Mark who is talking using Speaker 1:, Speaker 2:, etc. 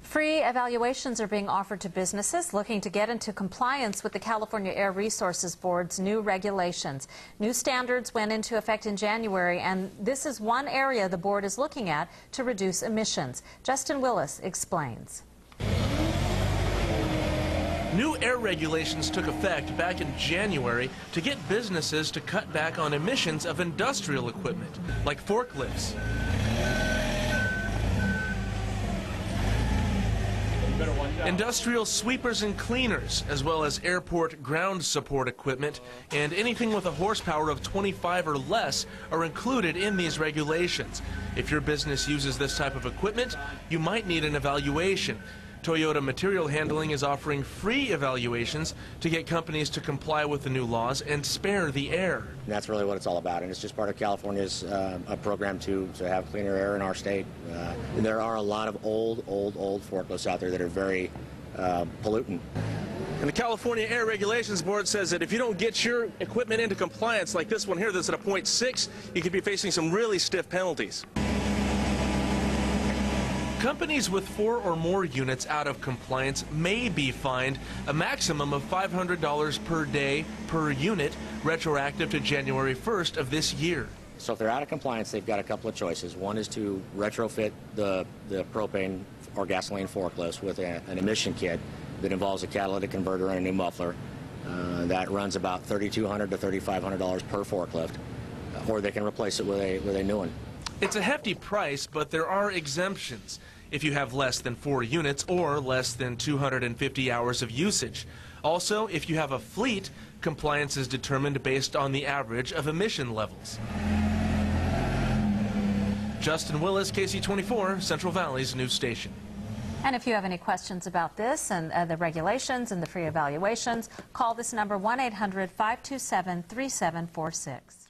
Speaker 1: Free evaluations are being offered to businesses looking to get into compliance with the California Air Resources Board's new regulations. New standards went into effect in January, and this is one area the board is looking at to reduce emissions. Justin Willis explains.
Speaker 2: New air regulations took effect back in January to get businesses to cut back on emissions of industrial equipment, like forklifts. Industrial sweepers and cleaners, as well as airport ground support equipment, and anything with a horsepower of 25 or less are included in these regulations. If your business uses this type of equipment, you might need an evaluation. Toyota Material Handling is offering free evaluations to get companies to comply with the new laws and spare the air.
Speaker 3: And that's really what it's all about, and it's just part of California's a program to have cleaner air in our state. And there are a lot of old forklifts out there that are very pollutant.
Speaker 2: And the California Air Regulations Board says that if you don't get your equipment into compliance, like this one here that's at a 0.6, you could be facing some really stiff penalties. Companies with 4 or more units out of compliance may be fined a maximum of $500 per day per unit, retroactive to January 1st of this year.
Speaker 3: So if they're out of compliance, they've got a couple of choices. One is to retrofit the propane or gasoline forklifts with an emission kit that involves a catalytic converter and a new muffler. That runs about $3,200 to $3,500 per forklift, or they can replace it with a new one.
Speaker 2: It's a hefty price, but there are exemptions if you have less than 4 units or less than 250 hours of usage. Also, if you have a fleet, compliance is determined based on the average of emission levels. Justin Willis, KSEE-24, Central Valley's news station.
Speaker 1: And if you have any questions about this and the regulations and the free evaluations, call this number 1-800-527-3746.